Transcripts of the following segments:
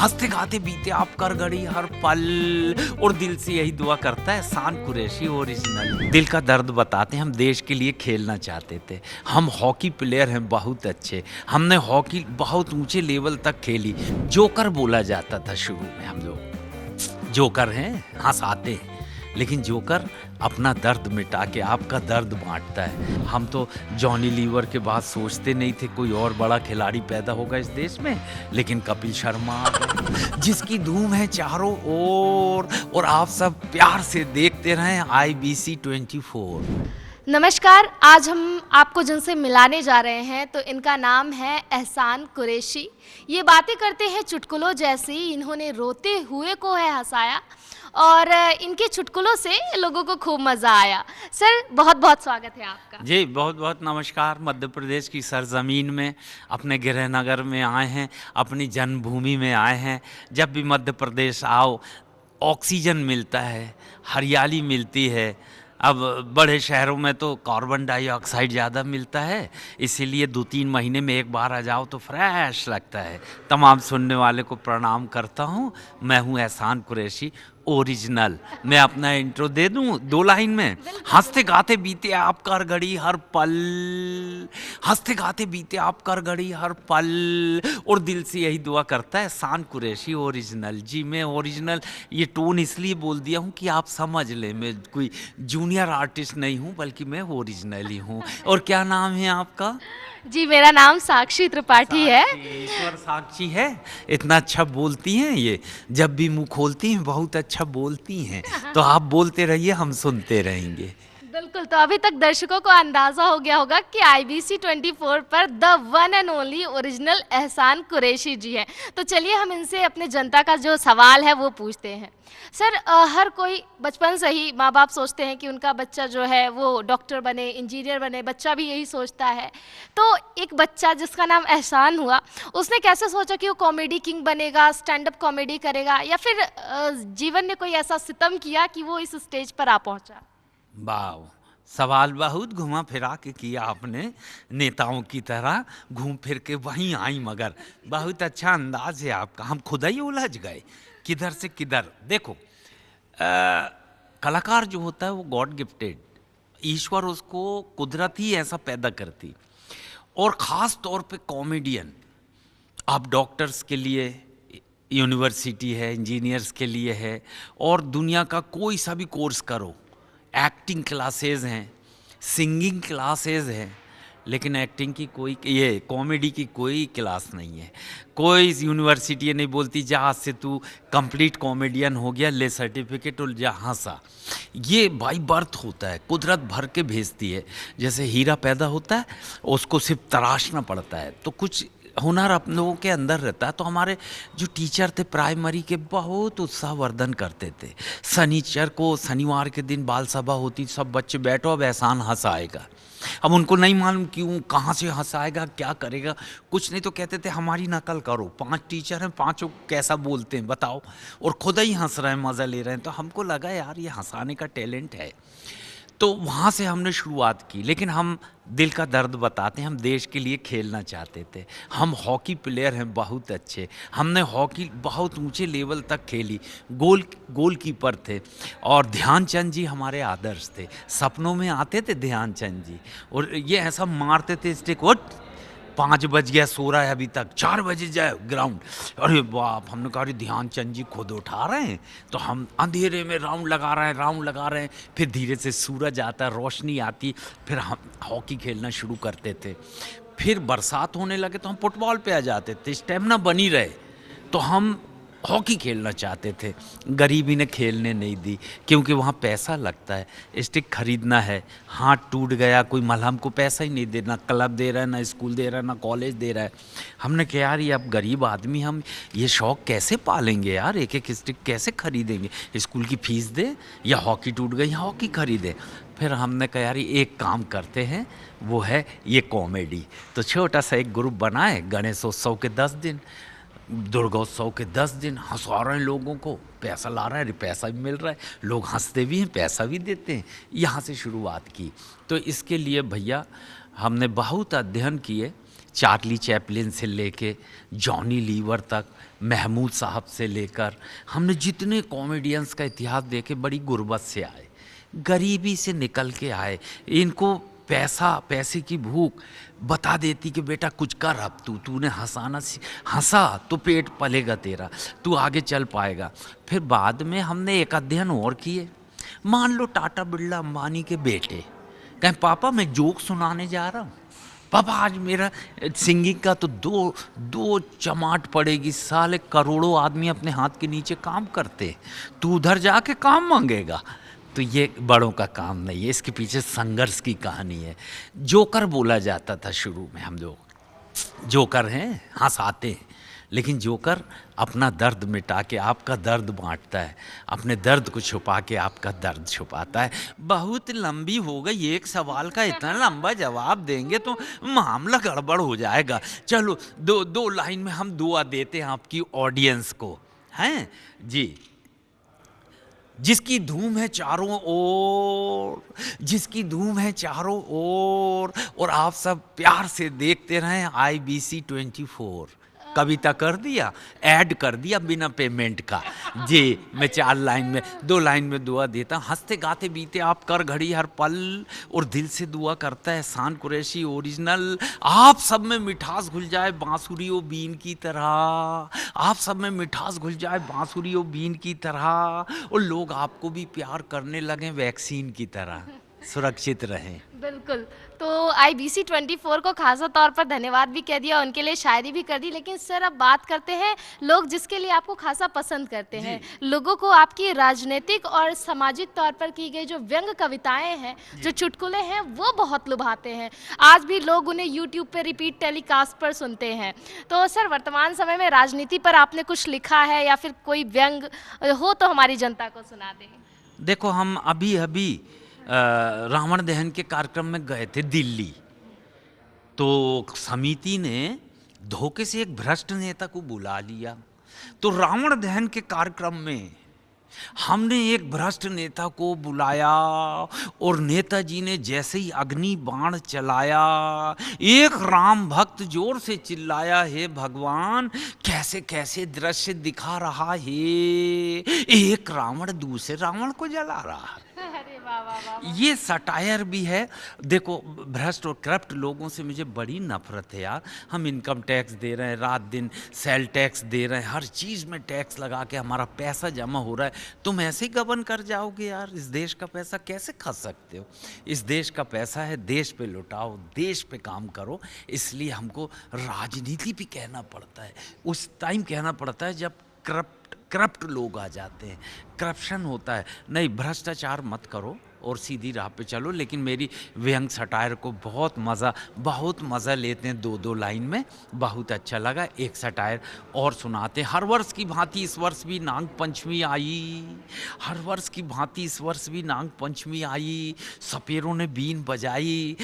हंसते गाते बीते आप कर घड़ी हर पल। और दिल से यही दुआ करता है एहसान कुरैशी ओरिजिनल। दिल का दर्द बताते हैं, हम देश के लिए खेलना चाहते थे। हम हॉकी प्लेयर हैं बहुत अच्छे, हमने हॉकी बहुत ऊंचे लेवल तक खेली। जोकर बोला जाता था शुरू में, हम लोग जोकर हैं, हंसाते हैं, लेकिन जोकर अपना दर्द मिटा के आपका दर्द बांटता है। हम तो जॉनी लीवर के बाद सोचते नहीं थे कोई और बड़ा खिलाड़ी पैदा होगा इस देश में, लेकिन कपिल शर्मा आ गए, जिसकी धूम है चारों ओर। और आप सब प्यार से देखते रहें IBC 24। नमस्कार। आज हम आपको जिनसे मिलाने जा रहे हैं तो इनका नाम है एहसान कुरैशी। ये बातें करते हैं चुटकुलों जैसी, इन्होंने रोते हुए को है हंसाया और इनके चुटकुलों से लोगों को खूब मज़ा आया। सर, बहुत बहुत स्वागत है आपका। जी बहुत बहुत नमस्कार। मध्य प्रदेश की सरजमीन में, अपने गृहनगर में आए हैं, अपनी जन्मभूमि में आए हैं। जब भी मध्य प्रदेश आओ ऑक्सीजन मिलता है, हरियाली मिलती है। अब बड़े शहरों में तो कार्बन डाइऑक्साइड ज़्यादा मिलता है, इसीलिए 2-3 महीने में एक बार आ जाओ तो फ्रेश लगता है। तमाम सुनने वाले को प्रणाम करता हूँ। मैं हूँ एहसान कुरैशी ओरिजिनल। मैं अपना इंट्रो दे दूँ 2 लाइन में। हंसते गाते बीते आप कर घड़ी हर पल, हंसते गाते बीते आप कर घड़ी हर पल। और दिल से यही दुआ करता है एहसान कुरैशी ओरिजिनल। जी मैं ओरिजिनल ये टोन इसलिए बोल दिया हूँ कि आप समझ लें, मैं कोई जूनियर आर्टिस्ट नहीं हूँ, बल्कि मैं ओरिजिनल ही हूँ। और क्या नाम है आपका? जी, मेरा नाम साक्षी त्रिपाठी है। ईश्वर साक्षी है। इतना अच्छा बोलती हैं ये, जब भी मुंह खोलती हैं बहुत अच्छा बोलती हैं। तो आप बोलते रहिए, हम सुनते रहेंगे। बिल्कुल। तो अभी तक दर्शकों को अंदाज़ा हो गया होगा कि IBC 24 पर the one and only original एहसान कुरैशी जी हैं। तो चलिए हम इनसे अपने जनता का जो सवाल है वो पूछते हैं। सर, हर कोई बचपन से ही माँ बाप सोचते हैं कि उनका बच्चा जो है वो डॉक्टर बने, इंजीनियर बने, बच्चा भी यही सोचता है। तो एक बच्चा जिसका नाम एहसान हुआ, उसने कैसे सोचा कि वो कॉमेडी किंग बनेगा, स्टैंड अप कॉमेडी करेगा, या फिर जीवन ने कोई ऐसा सितम किया कि वो इस स्टेज पर आ पहुँचा? वाह, सवाल बहुत घुमा फिरा के किया आपने, नेताओं की तरह घूम फिर के वहीं आई। मगर बहुत अच्छा अंदाज है आपका, हम खुद ही उलझ गए किधर से किधर। देखो कलाकार जो होता है वो गॉड गिफ्टेड, ईश्वर उसको कुदरत ही ऐसा पैदा करती। और ख़ास तौर पे कॉमेडियन, आप डॉक्टर्स के लिए यूनिवर्सिटी है, इंजीनियर्स के लिए है, और दुनिया का कोई सा भी कोर्स करो, एक्टिंग क्लासेस हैं, सिंगिंग क्लासेस हैं, लेकिन एक्टिंग की कोई, ये कॉमेडी की कोई क्लास नहीं है। कोई यूनिवर्सिटी ये नहीं बोलती जा आज से तू कंप्लीट कॉमेडियन हो गया, ले सर्टिफिकेट और जा हंसा। ये बाई बर्थ होता है, कुदरत भर के भेजती है। जैसे हीरा पैदा होता है, उसको सिर्फ तराशना पड़ता है। तो कुछ हुनर आप लोगों के अंदर रहता है। तो हमारे जो टीचर थे प्राइमरी के, बहुत उत्साहवर्धन करते थे। शनिवार के दिन बाल सभा होती, सब बच्चे बैठो, अब एहसान हंसाएगा। अब उनको नहीं मालूम क्यों, कहाँ से हंसाएगा, क्या करेगा, कुछ नहीं। तो कहते थे हमारी नकल करो, 5 टीचर हैं, 5 कैसा बोलते हैं बताओ। और खुद ही हंस रहे हैं, मज़ा ले रहे हैं। तो हमको लगा यार ये हंसाने का टैलेंट है। तो वहाँ से हमने शुरुआत की। लेकिन हम दिल का दर्द बताते हैं, हम देश के लिए खेलना चाहते थे। हम हॉकी प्लेयर हैं बहुत अच्छे, हमने हॉकी बहुत ऊंचे लेवल तक खेली। गोलकीपर थे, और ध्यानचंद जी हमारे आदर्श थे। सपनों में आते थे ध्यानचंद जी, और ये ऐसा मारते थे स्टिक, उठ 5 बज गया, सो रहा है अभी तक, 4 बजे जाए ग्राउंड। अरे बाप, हमने कहा अरे ध्यानचंद जी खुद उठा रहे हैं। तो हम अंधेरे में राउंड लगा रहे हैं। फिर धीरे से सूरज आता है, रोशनी आती, फिर हम हॉकी खेलना शुरू करते थे। फिर बरसात होने लगे तो हम फुटबॉल पे आ जाते थे, स्टेमिना बनी रहे। तो हम हॉकी खेलना चाहते थे, गरीबी ने खेलने नहीं दी, क्योंकि वहाँ पैसा लगता है, स्टिक खरीदना है, हाथ टूट गया, कोई मलहम को पैसा ही नहीं देना, क्लब दे रहा है, ना स्कूल दे रहा है, ना कॉलेज दे रहा है। हमने कहा यार ये अब गरीब आदमी, हम ये शौक़ कैसे पालेंगे यार, एक एक स्टिक कैसे खरीदेंगे, स्कूल की फीस दे, या हॉकी टूट गई हॉकी खरीदे। फिर हमने कहा यार एक काम करते हैं, वो है ये कॉमेडी। तो छोटा सा एक ग्रुप बनाए, गणेशोत्सव के 10 दिन, दुर्गोत्सव के 10 दिन हंसा रहे हैं लोगों को, पैसा ला रहे हैं, पैसा भी मिल रहा है, लोग हंसते भी हैं, पैसा भी देते हैं। यहाँ से शुरुआत की। तो इसके लिए भैया हमने बहुत अध्ययन किए, चार्ली चैपलिन से लेके जॉनी लीवर तक, महमूद साहब से लेकर, हमने जितने कॉमेडियंस का इतिहास देखे बड़ी गुर्बत से आए, गरीबी से निकल के आए। इनको पैसे की भूख बता देती कि बेटा कुछ कर, अब तूने हंसा तो पेट पलेगा तेरा, तू आगे चल पाएगा। फिर बाद में हमने एक अध्ययन और किए। मान लो टाटा बिरला अंबानी के बेटे कहें पापा मैं जोक सुनाने जा रहा हूँ, पापा आज मेरा सिंगिंग का तो दो चमाट पड़ेगी, साले करोड़ों आदमी अपने हाथ के नीचे काम करते, तू उधर जाके काम मांगेगा। तो ये बड़ों का काम नहीं है, इसके पीछे संघर्ष की कहानी है। जोकर बोला जाता था शुरू में, हम लोग जोकर हैं, हंसाते हैं, लेकिन जोकर अपना दर्द मिटा के आपका दर्द बांटता है, अपने दर्द को छुपा के आपका दर्द छुपाता है। बहुत लंबी हो गई, एक सवाल का इतना लंबा जवाब देंगे तो मामला गड़बड़ हो जाएगा। चलो दो लाइन में हम दुआ देते हैं आपकी ऑडियंस को, हैं जी। जिसकी धूम है चारों ओर, जिसकी धूम है चारों ओर, और आप सब प्यार से देखते रहें IBC 24। कविता कर दिया, ऐड कर दिया बिना पेमेंट का जी। मैं 4 लाइन में 2 लाइन में दुआ देता, हंसते गाते बीते आप कर घड़ी हर पल, और दिल से दुआ करता है एहसान कुरैशी ओरिजिनल। आप सब में मिठास घुल जाए बांसुरी ओ बीन की तरह, आप सब में मिठास घुल जाए बांसुरी ओ बीन की तरह, और लोग आपको भी प्यार करने लगे वैक्सीन की तरह। सुरक्षित रहें। बिल्कुल। तो IBC 24 को खासा तौर पर धन्यवाद भी कह दिया, उनके लिए शायरी भी कर दी। लेकिन सर अब बात करते हैं लोग जिसके लिए आपको खासा पसंद करते हैं, लोगों को आपकी राजनीतिक और सामाजिक तौर पर की गई जो व्यंग कविताएं हैं, जो चुटकुले हैं, वो बहुत लुभाते हैं। आज भी लोग उन्हें YouTube पे रिपीट टेलीकास्ट पर सुनते हैं। तो सर वर्तमान समय में राजनीति पर आपने कुछ लिखा है या फिर कोई व्यंग हो तो हमारी जनता को सुना दें। देखो, हम अभी रावण दहन के कार्यक्रम में गए थे दिल्ली, तो समिति ने धोखे से एक भ्रष्ट नेता को बुला लिया। तो रावण दहन के कार्यक्रम में हमने एक भ्रष्ट नेता को बुलाया, और नेताजी ने जैसे ही अग्नि बाण चलाया, एक राम भक्त जोर से चिल्लाया, हे भगवान कैसे कैसे दृश्य दिखा रहा है, एक रावण दूसरे रावण को जला रहा है। अरे वाह वाह वाह। ये सटायर भी है। देखो, भ्रष्ट और करप्ट लोगों से मुझे बड़ी नफरत है यार। हम इनकम टैक्स दे रहे हैं, रात दिन सेल टैक्स दे रहे हैं, हर चीज़ में टैक्स लगा के हमारा पैसा जमा हो रहा है, तुम ऐसे ही गबन कर जाओगे यार। इस देश का पैसा कैसे खा सकते हो? इस देश का पैसा है, देश पे लुटाओ, देश पे काम करो। इसलिए हमको राजनीति भी कहना पड़ता है, उस टाइम कहना पड़ता है जब करप्ट लोग आ जाते हैं, करप्शन होता है। नहीं, भ्रष्टाचार मत करो और सीधी राह पे चलो। लेकिन मेरी व्यंग सटायर को बहुत मज़ा लेते हैं। 2 लाइन में बहुत अच्छा लगा। एक सटायर और सुनाते हैं। हर वर्ष की भांति इस वर्ष भी नाग पंचमी आई, हर वर्ष की भांति इस वर्ष भी नाग पंचमी आई, सपेरों ने बीन बजाई,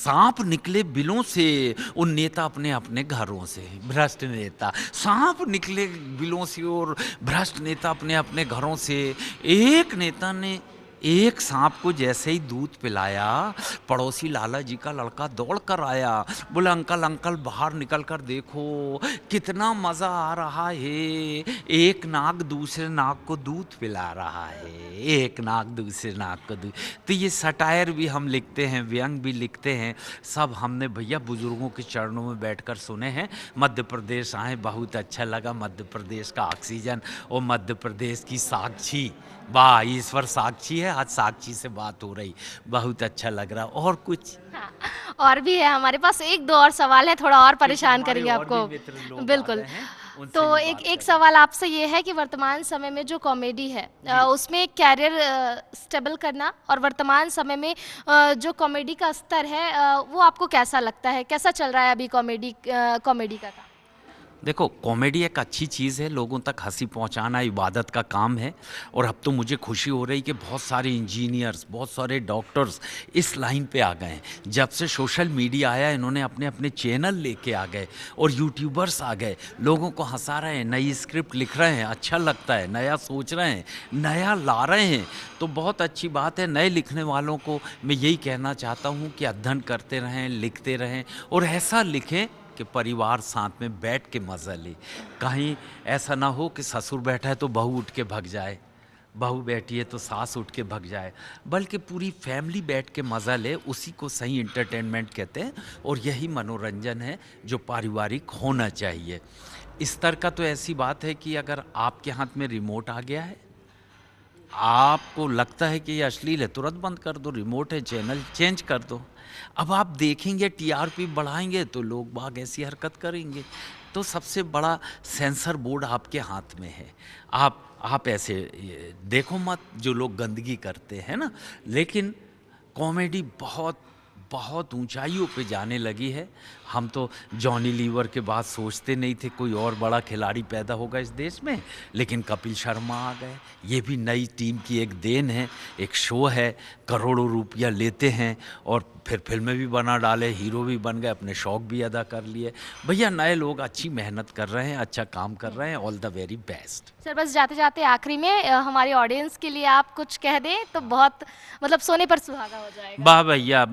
सांप निकले बिलों से, उन नेता अपने अपने घरों से। भ्रष्ट नेता, सांप निकले बिलों से और भ्रष्ट नेता अपने अपने घरों से। एक नेता ने एक सांप को जैसे ही दूध पिलाया, पड़ोसी लाला जी का लड़का दौड़ कर आया, बोला अंकल अंकल बाहर निकल कर देखो कितना मज़ा आ रहा है, एक नाग दूसरे नाग को दूध पिला रहा है, एक नाग दूसरे नाग को दूध। तो ये सटायर भी हम लिखते हैं, व्यंग भी लिखते हैं, सब हमने भैया बुजुर्गों के चरणों में बैठकर सुने हैं। मध्य प्रदेश आए, बहुत अच्छा लगा। मध्य प्रदेश का ऑक्सीजन और मध्य प्रदेश की साक्षी, वाह ईश्वर साक्षी है, आज साक्षी से बात हो रही, बहुत अच्छा लग रहा। और कुछ? हाँ, और भी है हमारे पास, 1-2 और सवाल है, थोड़ा और परेशान करेंगे आपको। बिल्कुल। तो एक सवाल आपसे ये है कि वर्तमान समय में जो कॉमेडी है उसमें एक कैरियर स्टेबल करना, और वर्तमान समय में जो कॉमेडी का स्तर है वो आपको कैसा लगता है, कैसा चल रहा है अभी कॉमेडी का काम? देखो, कॉमेडी एक अच्छी चीज़ है, लोगों तक हंसी पहुंचाना इबादत का काम है। और अब तो मुझे खुशी हो रही कि बहुत सारे इंजीनियर्स, बहुत सारे डॉक्टर्स इस लाइन पे आ गए हैं। जब से सोशल मीडिया आया, इन्होंने अपने अपने चैनल लेके आ गए और यूट्यूबर्स आ गए, लोगों को हंसा रहे हैं, नई स्क्रिप्ट लिख रहे हैं, अच्छा लगता है, नया सोच रहे हैं, नया ला रहे हैं, तो बहुत अच्छी बात है। नए लिखने वालों को मैं यही कहना चाहता हूँ कि अध्ययन करते रहें, लिखते रहें और ऐसा लिखें कि परिवार साथ में बैठ के मज़ा ले। कहीं ऐसा ना हो कि ससुर बैठा है तो बहू उठ के भग जाए, बहू बैठी है तो सास उठ के भग जाए, बल्कि पूरी फैमिली बैठ के मज़ा ले, उसी को सही एंटरटेनमेंट कहते हैं। और यही मनोरंजन है जो पारिवारिक होना चाहिए। स्तर का तो ऐसी बात है कि अगर आपके हाथ में रिमोट आ गया है, आपको लगता है कि ये अश्लील है, तुरंत बंद कर दो, रिमोट है, चैनल चेंज कर दो। अब आप देखेंगे टीआरपी बढ़ाएंगे तो लोग बाग ऐसी हरकत करेंगे। तो सबसे बड़ा सेंसर बोर्ड आपके हाथ में है। आप ऐसे देखो मत जो लोग गंदगी करते हैं ना। लेकिन कॉमेडी बहुत बहुत ऊंचाइयों पे जाने लगी है। हम तो जॉनी लीवर के बाद सोचते नहीं थे कोई और बड़ा खिलाड़ी पैदा होगा इस देश में, लेकिन कपिल शर्मा आ गए। ये भी नई टीम की एक देन है, एक शो है, करोड़ों रुपया लेते हैं और फिर फिल्में भी बना डाले, हीरो भी बन गए, अपने शौक भी अदा कर लिए। भैया नए लोग अच्छी मेहनत कर रहे हैं, अच्छा काम कर रहे हैं, all the very best. Sir बस जाते जाते आखिरी में हमारे ऑडियंस के लिए आप कुछ कह दें तो बहुत मतलब सोने पर सुहागा हो जाएगा। वाह भैया,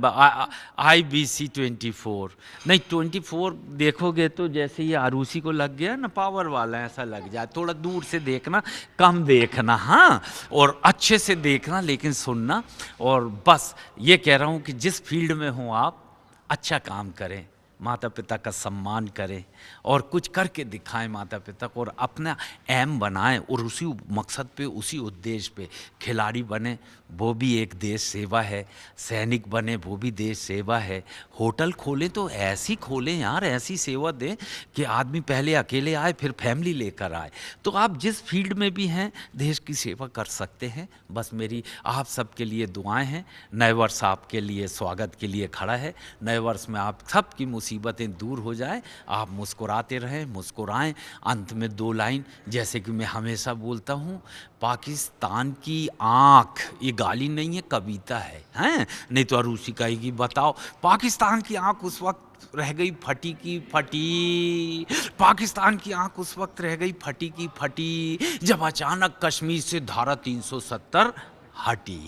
IBC 24 नहीं 24 देखोगे तो जैसे ये आरूसी को लग गया ना पावर वाला, ऐसा लग जाए। थोड़ा दूर से देखना, कम देखना, हाँ, और अच्छे से देखना, लेकिन सुनना। और बस ये कह रहा हूँ कि जिस फील्ड में हो आप अच्छा काम करें, माता पिता का सम्मान करें और कुछ करके दिखाएं माता पिता को, और अपना एम बनाएं और उसी मकसद पे, उसी उद्देश्य पे खिलाड़ी बने, वो भी एक देश सेवा है। सैनिक बने, वो भी देश सेवा है। होटल खोलें तो ऐसी खोलें यार, ऐसी सेवा दें कि आदमी पहले अकेले आए फिर फैमिली लेकर आए। तो आप जिस फील्ड में भी हैं देश की सेवा कर सकते हैं। बस मेरी आप सबके लिए दुआएं हैं। नए वर्ष आपके लिए स्वागत के लिए खड़ा है। नए वर्ष में आप सबकी मुसीबतें दूर हो जाए, आप मुस्कुराते रहें, मुस्कुराएं। अंत में 2 लाइन जैसे कि मैं हमेशा बोलता हूँ, पाकिस्तान की आँख, ये गाली नहीं है, कविता है, हैं? नहीं तो अरूसी कहेगी बताओ, पाकिस्तान की आँख उस वक्त रह गई फटी की फटी, पाकिस्तान की आंख उस वक्त रह गई फटी की फटी, जब अचानक कश्मीर से धारा 370 हटी।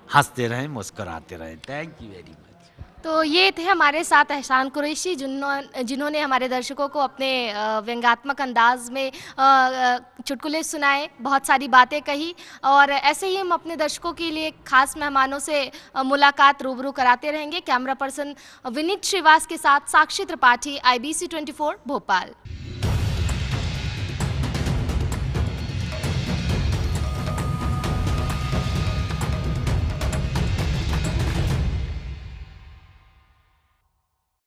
हंसते रहें, मुस्कुराते रहें। Thank you very much. तो ये थे हमारे साथ एहसान कुरैशी, जिन्होंने हमारे दर्शकों को अपने व्यंग्यात्मक अंदाज में चुटकुले सुनाए, बहुत सारी बातें कही। और ऐसे ही हम अपने दर्शकों के लिए खास मेहमानों से मुलाकात रूबरू कराते रहेंगे। कैमरा पर्सन विनीत श्रीवास के साथ साक्षी त्रिपाठी, IBC 24 भोपाल।